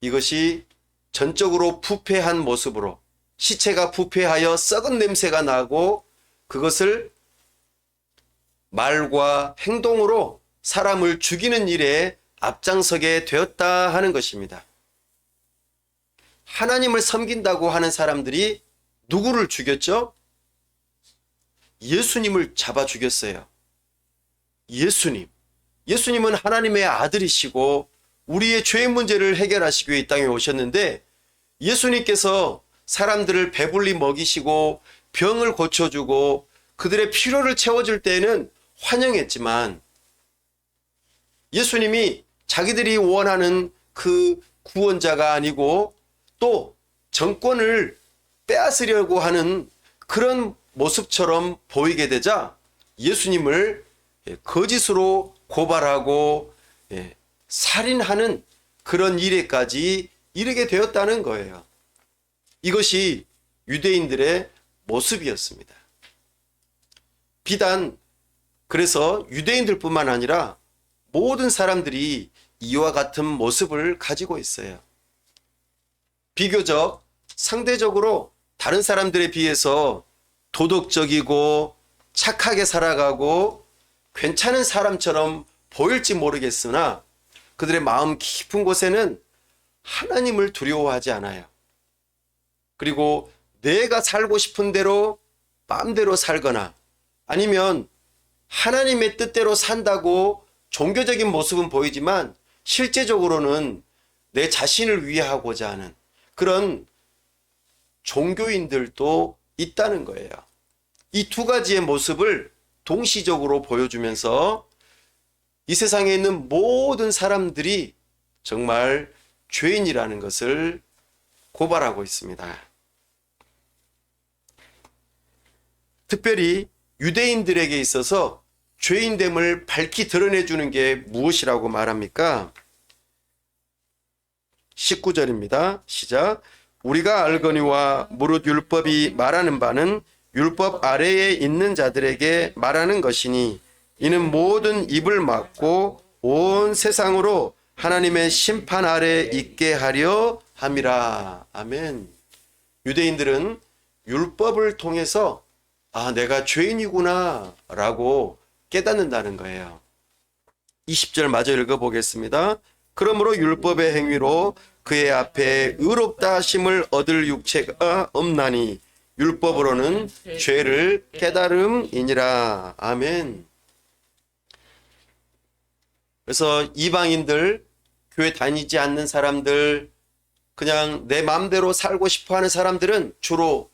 S1: 이것이 전적으로 부패한 모습으로 시체가 부패하여 썩은 냄새가 나고 그것을 말과 행동으로 사람을 죽이는 일에 앞장서게 되었다 하는 것입니다. 하나님을 섬긴다고 하는 사람들이 누구를 죽였죠? 예수님을 잡아 죽였어요. 예수님은 하나님의 아들이시고 우리의 죄 문제를 해결하시기 위해 이 땅에 오셨는데 예수님께서 사람들을 배불리 먹이시고 병을 고쳐주고 그들의 필요를 채워줄 때에는 환영했지만 예수님이 자기들이 원하는 그 구원자가 아니고 또 정권을 빼앗으려고 하는 그런 모습처럼 보이게 되자 예수님을 거짓으로 고발하고 살인하는 그런 일에까지 이르게 되었다는 거예요. 이것이 유대인들의 모습이었습니다. 비단 그래서 유대인들뿐만 아니라 모든 사람들이 이와 같은 모습을 가지고 있어요. 비교적 상대적으로 다른 사람들에 비해서 도덕적이고 착하게 살아가고 괜찮은 사람처럼 보일지 모르겠으나 그들의 마음 깊은 곳에는 하나님을 두려워하지 않아요. 그리고 내가 살고 싶은 대로 마음대로 살거나 아니면 하나님의 뜻대로 산다고 종교적인 모습은 보이지만 실제적으로는 내 자신을 위하고자 하는 그런 종교인들도 있다는 거예요. 이 두 가지의 모습을 동시적으로 보여주면서 이 세상에 있는 모든 사람들이 정말 죄인이라는 것을 고발하고 있습니다. 특별히 유대인들에게 있어서 죄인됨을 밝히 드러내주는 게 무엇이라고 말합니까? 19절입니다. 시작. 우리가 알거니와 무릇 율법이 말하는 바는 율법 아래에 있는 자들에게 말하는 것이니 이는 모든 입을 막고 온 세상으로 하나님의 심판 아래 있게 하려 함이라. 아멘. 유대인들은 율법을 통해서 내가 죄인이구나 라고 깨닫는다는 거예요. 20절 마저 읽어보겠습니다. 그러므로 율법의 행위로 그의 앞에 의롭다 하심을 얻을 육체가 없나니 율법으로는 죄를 깨달음이니라. 아멘. 그래서 이방인들, 교회 다니지 않는 사람들, 그냥 내 마음대로 살고 싶어하는 사람들은 주로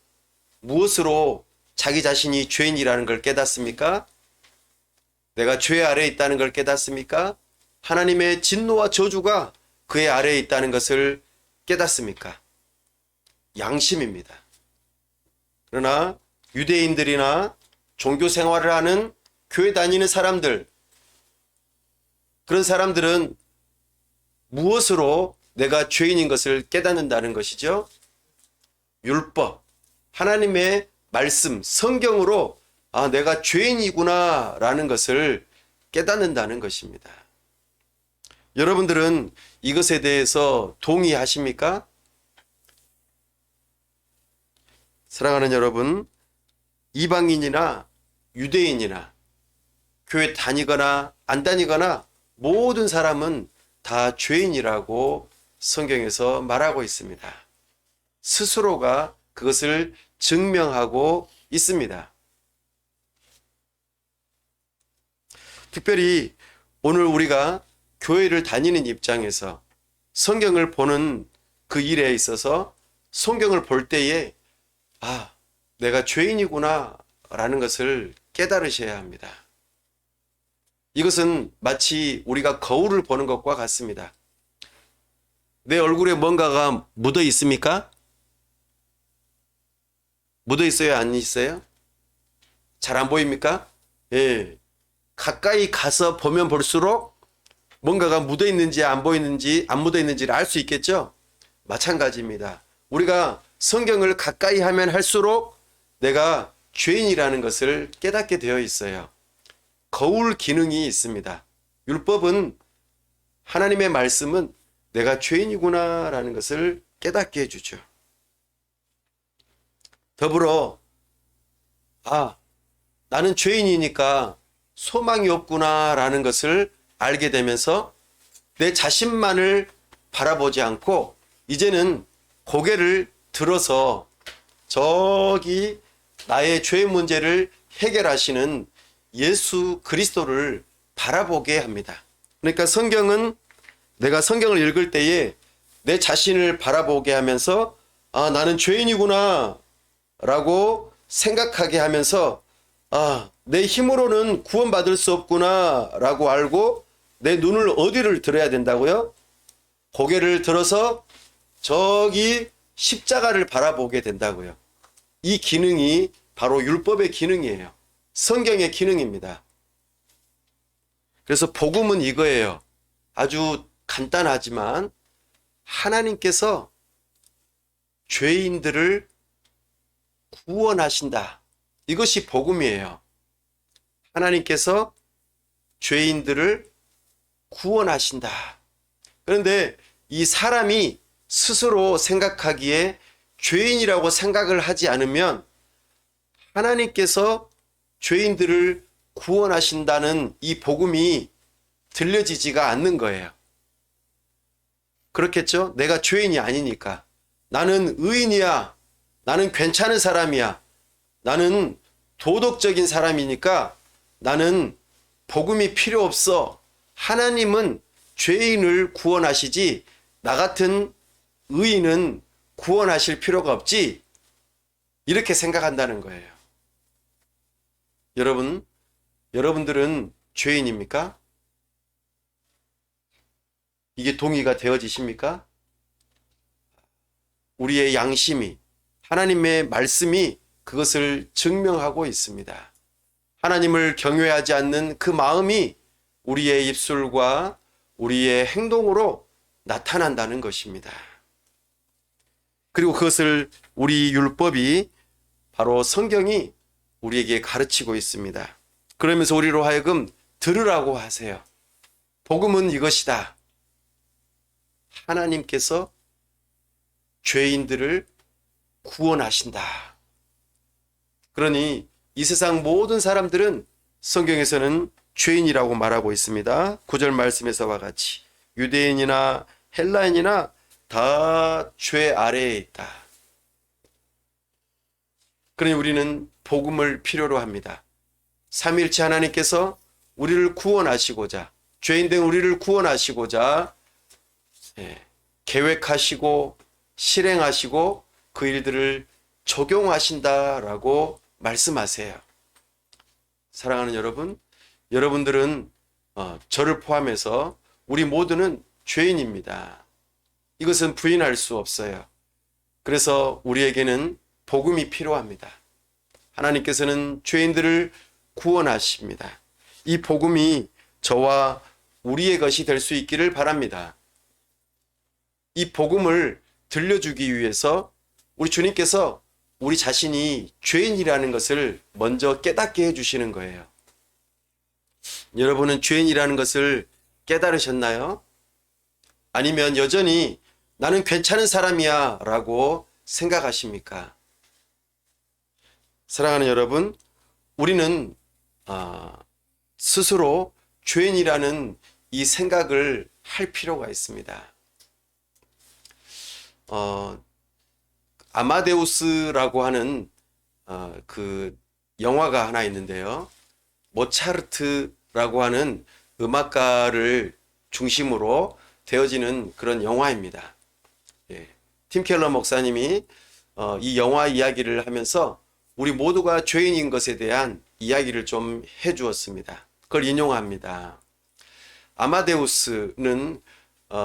S1: 무엇으로 자기 자신이 죄인이라는 걸 깨닫습니까? 내가 죄 아래에 있다는 걸 깨닫습니까? 하나님의 진노와 저주가 그의 아래에 있다는 것을 깨닫습니까? 양심입니다. 그러나 유대인들이나 종교 생활을 하는 교회 다니는 사람들, 그런 사람들은 무엇으로 내가 죄인인 것을 깨닫는다는 것이죠? 율법, 하나님의 말씀, 성경으로 내가 죄인이구나 라는 것을 깨닫는다는 것입니다. 여러분들은 이것에 대해서 동의하십니까? 사랑하는 여러분, 이방인이나 유대인이나 교회 다니거나 안 다니거나 모든 사람은 다 죄인이라고 성경에서 말하고 있습니다. 스스로가 그것을 증명하고 있습니다. 특별히 오늘 우리가 교회를 다니는 입장에서 성경을 보는 그 일에 있어서 성경을 볼 때에 내가 죄인이구나 라는 것을 깨달으셔야 합니다. 이것은 마치 우리가 거울을 보는 것과 같습니다. 내 얼굴에 뭔가가 묻어 있습니까? 묻어 있어요? 안 있어요? 잘 안 보입니까? 예. 가까이 가서 보면 볼수록 뭔가가 묻어 있는지 안 보이는지 안 묻어 있는지를 알 수 있겠죠? 마찬가지입니다. 우리가 성경을 가까이 하면 할수록 내가 죄인이라는 것을 깨닫게 되어 있어요. 거울 기능이 있습니다. 율법은, 하나님의 말씀은 내가 죄인이구나 라는 것을 깨닫게 해주죠. 더불어 나는 죄인이니까 소망이 없구나 라는 것을 알게 되면서 내 자신만을 바라보지 않고 이제는 고개를 들어서 저기 나의 죄 문제를 해결하시는 예수 그리스도를 바라보게 합니다. 그러니까 성경은 내가 성경을 읽을 때에 내 자신을 바라보게 하면서 나는 죄인이구나 라고 생각하게 하면서 내 힘으로는 구원받을 수 없구나 라고 알고 내 눈을 어디를 들어야 된다고요? 고개를 들어서 저기 십자가를 바라보게 된다고요. 이 기능이 바로 율법의 기능이에요. 성경의 기능입니다. 그래서 복음은 이거예요. 아주 간단하지만 하나님께서 죄인들을 구원하신다. 이것이 복음이에요. 하나님께서 죄인들을 구원하신다. 그런데 이 사람이 스스로 생각하기에 죄인이라고 생각을 하지 않으면 하나님께서 죄인들을 구원하신다는 이 복음이 들려지지가 않는 거예요. 그렇겠죠? 내가 죄인이 아니니까. 나는 의인이야. 나는 괜찮은 사람이야. 나는 도덕적인 사람이니까 나는 복음이 필요 없어. 하나님은 죄인을 구원하시지 나 같은 의인은 구원하실 필요가 없지. 이렇게 생각한다는 거예요. 여러분들은 죄인입니까? 이게 동의가 되어지십니까? 우리의 양심이, 하나님의 말씀이 그것을 증명하고 있습니다. 하나님을 경외하지 않는 그 마음이 우리의 입술과 우리의 행동으로 나타난다는 것입니다. 그리고 그것을 우리 율법이, 바로 성경이 우리에게 가르치고 있습니다. 그러면서 우리로 하여금 들으라고 하세요. 복음은 이것이다. 하나님께서 죄인들을 구원하신다. 그러니 이 세상 모든 사람들은 성경에서는 죄인이라고 말하고 있습니다. 9절 말씀에서와 같이 유대인이나 헬라인이나 다 죄 아래에 있다. 그러니 우리는 복음을 필요로 합니다. 삼위일체 하나님께서 우리를 구원하시고자, 죄인된 우리를 구원하시고자 계획하시고 실행하시고 그 일들을 적용하신다라고 말씀하세요. 사랑하는 여러분, 여러분들은 저를 포함해서 우리 모두는 죄인입니다. 이것은 부인할 수 없어요. 그래서 우리에게는 복음이 필요합니다. 하나님께서는 죄인들을 구원하십니다. 이 복음이 저와 우리의 것이 될 수 있기를 바랍니다. 이 복음을 들려주기 위해서 우리 주님께서 우리 자신이 죄인이라는 것을 먼저 깨닫게 해주시는 거예요. 여러분은 죄인이라는 것을 깨달으셨나요? 아니면 여전히 나는 괜찮은 사람이야 라고 생각하십니까? 사랑하는 여러분, 우리는 스스로 죄인이라는 이 생각을 할 필요가 있습니다. 아마데우스라고 하는 그 영화가 하나 있는데요. 모차르트라고 하는 음악가를 중심으로 되어지는 그런 영화입니다. 예. 팀 켈러 목사님이 이 영화 이야기를 하면서 우리 모두가 죄인인 것에 대한 이야기를 좀 해주었습니다. 그걸 인용합니다. 아마데우스는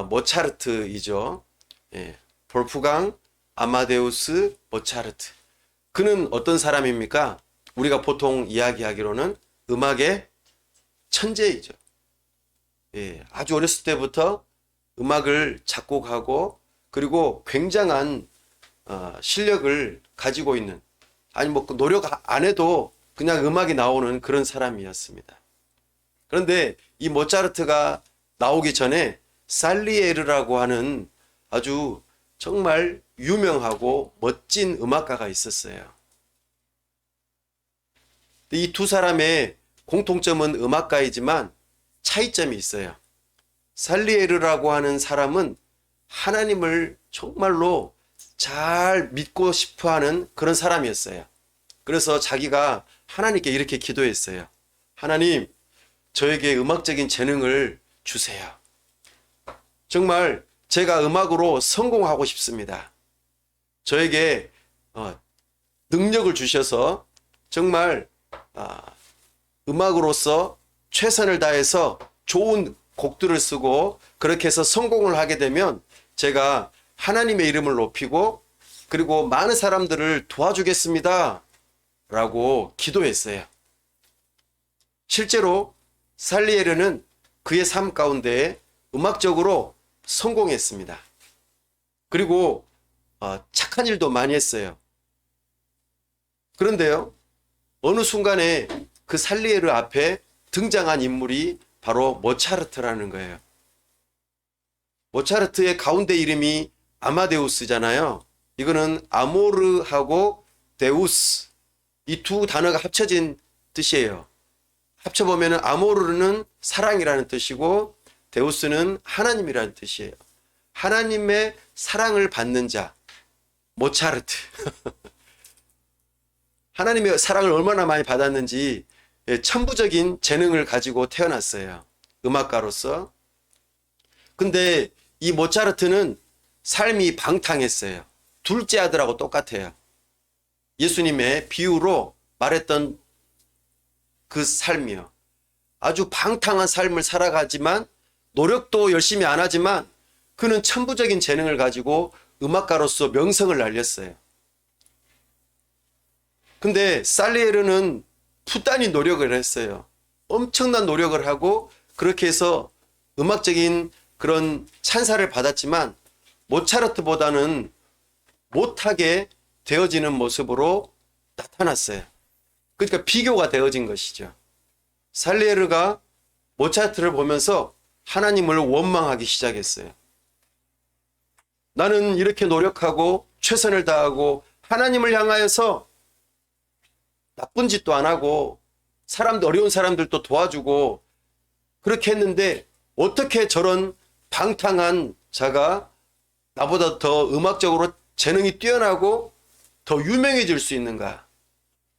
S1: 모차르트이죠. 예. 볼프강 아마데우스 모차르트. 그는 어떤 사람입니까? 우리가 보통 이야기하기로는 음악의 천재이죠. 예. 아주 어렸을 때부터 음악을 작곡하고 그리고 굉장한 실력을 가지고 있는, 아니 뭐 노력 안 해도 그냥 음악이 나오는 그런 사람이었습니다. 그런데 이 모차르트가 나오기 전에 살리에르라고 하는 아주 정말 유명하고 멋진 음악가가 있었어요. 이 두 사람의 공통점은 음악가이지만 차이점이 있어요. 살리에르라고 하는 사람은 하나님을 정말로 잘 믿고 싶어 하는 그런 사람이었어요. 그래서 자기가 하나님께 이렇게 기도했어요. 하나님, 저에게 음악적인 재능을 주세요. 정말 제가 음악으로 성공하고 싶습니다. 저에게 능력을 주셔서 정말 음악으로서 최선을 다해서 좋은 곡들을 쓰고 그렇게 해서 성공을 하게 되면 제가 하나님의 이름을 높이고 그리고 많은 사람들을 도와주겠습니다 라고 기도했어요. 실제로 살리에르는 그의 삶 가운데 음악적으로 성공했습니다. 그리고 착한 일도 많이 했어요. 그런데요, 어느 순간에 그 살리에르 앞에 등장한 인물이 바로 모차르트라는 거예요. 모차르트의 가운데 이름이 아마데우스잖아요. 이거는 아모르하고 데우스, 이 두 단어가 합쳐진 뜻이에요. 합쳐보면 아모르는 사랑이라는 뜻이고 데우스는 하나님이라는 뜻이에요. 하나님의 사랑을 받는 자, 모차르트. 하나님의 사랑을 얼마나 많이 받았는지 천부적인 재능을 가지고 태어났어요. 음악가로서. 근데 이 모차르트는 삶이 방탕했어요. 둘째 아들하고 똑같아요. 예수님의 비유로 말했던 그 삶이요. 아주 방탕한 삶을 살아가지만 노력도 열심히 안 하지만 그는 천부적인 재능을 가지고 음악가로서 명성을 날렸어요. 근데 살리에르는 부단히 노력을 했어요. 엄청난 노력을 하고 그렇게 해서 음악적인 그런 찬사를 받았지만 모차르트보다는 못하게 되어지는 모습으로 나타났어요. 그러니까 비교가 되어진 것이죠. 살리에르가 모차르트를 보면서 하나님을 원망하기 시작했어요. 나는 이렇게 노력하고 최선을 다하고 하나님을 향하여서 나쁜 짓도 안 하고 어려운 사람들도 도와주고 그렇게 했는데 어떻게 저런 방탕한 자가 나보다 더 음악적으로 재능이 뛰어나고 더 유명해질 수 있는가?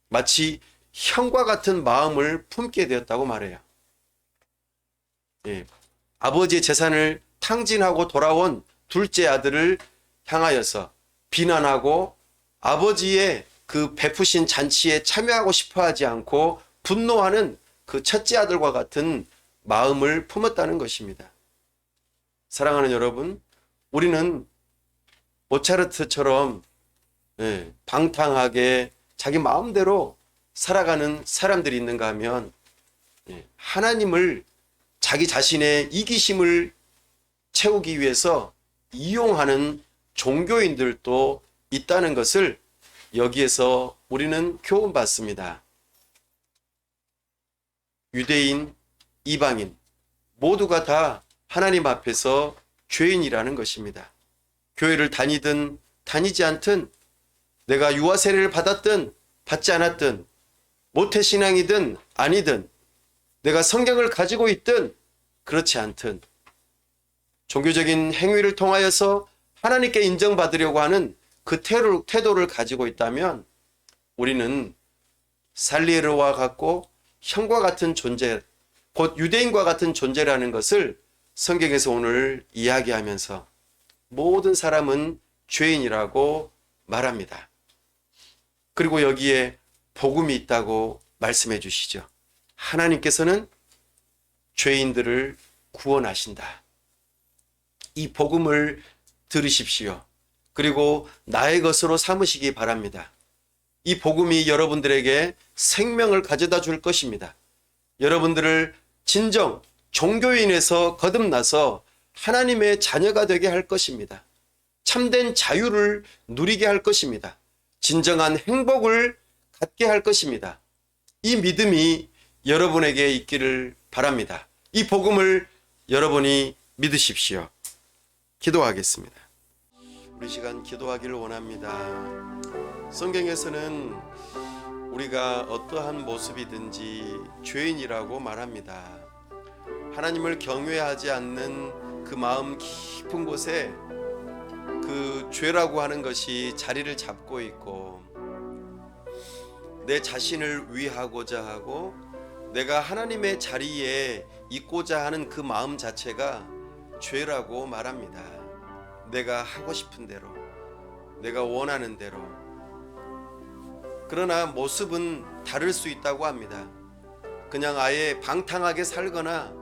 S1: 마치 형과 같은 마음을 품게 되었다고 말해요. 예. 아버지의 재산을 탕진하고 돌아온 둘째 아들을 향하여서 비난하고 아버지의 그 베푸신 잔치에 참여하고 싶어 하지 않고 분노하는 그 첫째 아들과 같은 마음을 품었다는 것입니다. 사랑하는 여러분, 우리는 모차르트처럼 방탕하게 자기 마음대로 살아가는 사람들이 있는가 하면 하나님을 자기 자신의 이기심을 채우기 위해서 이용하는 종교인들도 있다는 것을 여기에서 우리는 교훈받습니다. 유대인, 이방인 모두가 다 하나님 앞에서 죄인이라는 것입니다. 교회를 다니든 다니지 않든, 내가 유아 세례를 받았든 받지 않았든, 모태신앙이든 아니든, 내가 성경을 가지고 있든 그렇지 않든, 종교적인 행위를 통하여서 하나님께 인정받으려고 하는 그 태도를 가지고 있다면 우리는 살리에르와 같고 형과 같은 존재, 곧 유대인과 같은 존재라는 것을 성경에서 오늘 이야기하면서 모든 사람은 죄인이라고 말합니다. 그리고 여기에 복음이 있다고 말씀해 주시죠. 하나님께서는 죄인들을 구원하신다. 이 복음을 들으십시오. 그리고 나의 것으로 삼으시기 바랍니다. 이 복음이 여러분들에게 생명을 가져다 줄 것입니다. 여러분들을 진정 종교인에서 거듭나서 하나님의 자녀가 되게 할 것입니다. 참된 자유를 누리게 할 것입니다. 진정한 행복을 갖게 할 것입니다. 이 믿음이 여러분에게 있기를 바랍니다. 이 복음을 여러분이 믿으십시오. 기도하겠습니다. 우리 시간 기도하기를 원합니다. 성경에서는 우리가 어떠한 모습이든지 죄인이라고 말합니다. 하나님을 경외하지 않는 그 마음 깊은 곳에 그 죄라고 하는 것이 자리를 잡고 있고, 내 자신을 위하고자 하고 내가 하나님의 자리에 있고자 하는 그 마음 자체가 죄라고 말합니다. 내가 하고 싶은 대로, 내가 원하는 대로. 그러나 모습은 다를 수 있다고 합니다. 그냥 아예 방탕하게 살거나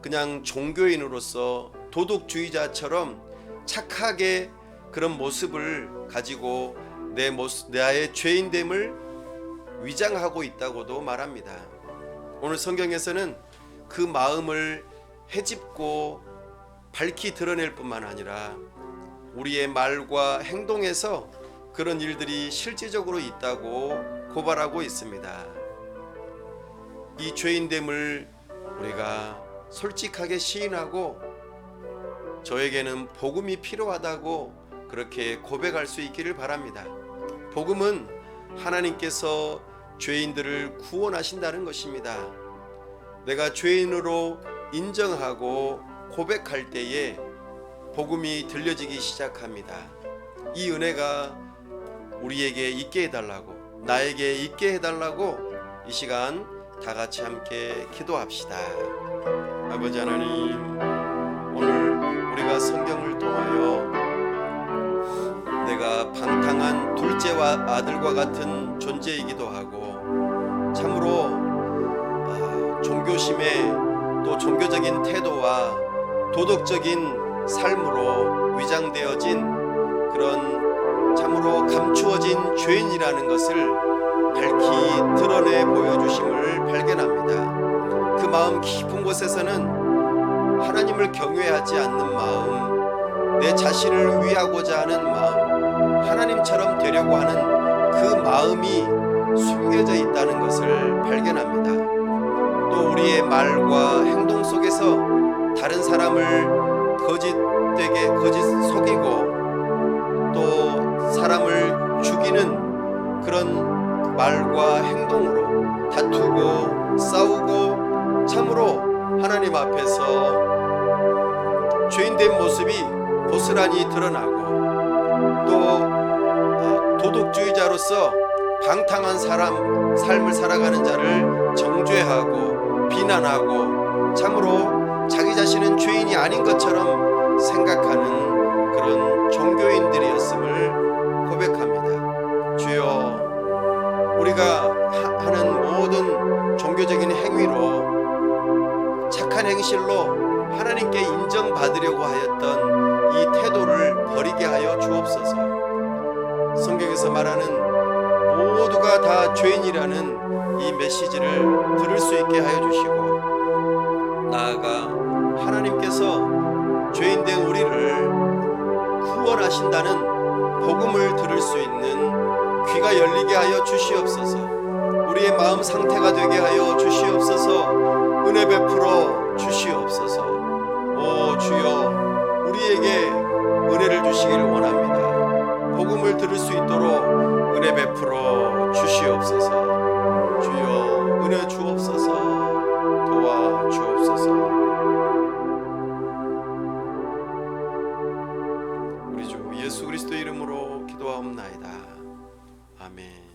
S1: 그냥 종교인으로서 도덕주의자처럼 착하게 그런 모습을 가지고 나의 죄인됨을 위장하고 있다고도 말합니다. 오늘 성경에서는 그 마음을 헤집고 밝히 드러낼 뿐만 아니라 우리의 말과 행동에서 그런 일들이 실제적으로 있다고 고발하고 있습니다. 이 죄인됨을 우리가 솔직하게 시인하고 저에게는 복음이 필요하다고 그렇게 고백할 수 있기를 바랍니다. 복음은 하나님께서 죄인들을 구원하신다는 것입니다. 내가 죄인으로 인정하고 고백할 때에 복음이 들려지기 시작합니다. 이 은혜가 우리에게 있게 해달라고, 나에게 있게 해달라고 이 시간 다 같이 함께 기도합시다. 아버지 하나님, 오늘 우리가 성경을 통하여 내가 방탕한 둘째와 아들과 같은 존재이기도 하고, 참으로 종교심에 또 종교적인 태도와 도덕적인 삶으로 위장되어진 그런 참으로 감추어진 죄인이라는 것을 밝히 드러내 보여주심을 발견합니다. 그 마음 깊은 곳에서는 하나님을 경외하지 않는 마음, 내 자신을 위하고자 하는 마음, 하나님처럼 되려고 하는 그 마음이 숨겨져 있다는 것을 발견합니다. 또 우리의 말과 행동 속에서 다른 사람을 거짓 속이고 또 사람을 죽이는 그런 말과 행동으로 다투고 싸우고 참으로 하나님 앞에서 죄인된 모습이 고스란히 드러나고, 또 도덕주의자로서 방탕한 삶을 살아가는 자를 정죄하고 비난하고 참으로 자기 자신은 죄인이 아닌 것처럼 생각하는 그런 종교인들이었음을 고백합니다. 주여, 우리가 하는 모든 종교적인 행위로, 착한 행실로 하나님께 인정받으려고 하였던 이 태도를 버리게 하여 주옵소서. 성경에서 말하는 모두가 다 죄인이라는 이 메시지를 들을 수 있게 하여 주시고, 나아가 하나님께서 죄인된 우리를 구원하신다는 복음을 들을 수 있는 귀가 열리게 하여 주시옵소서. 우리의 마음 상태가 되게 하여 주시옵소서. 은혜 베풀어 주시옵소서. 오 주여, 우리에게 은혜를 주시기를 원합니다. 복음을 들을 수 있도록 은혜 베풀어 주시옵소서. 주여 은혜 주옵소서. 도와 주옵소서. 우리 주 예수 그리스도 이름으로 기도하옵나이다. 아멘.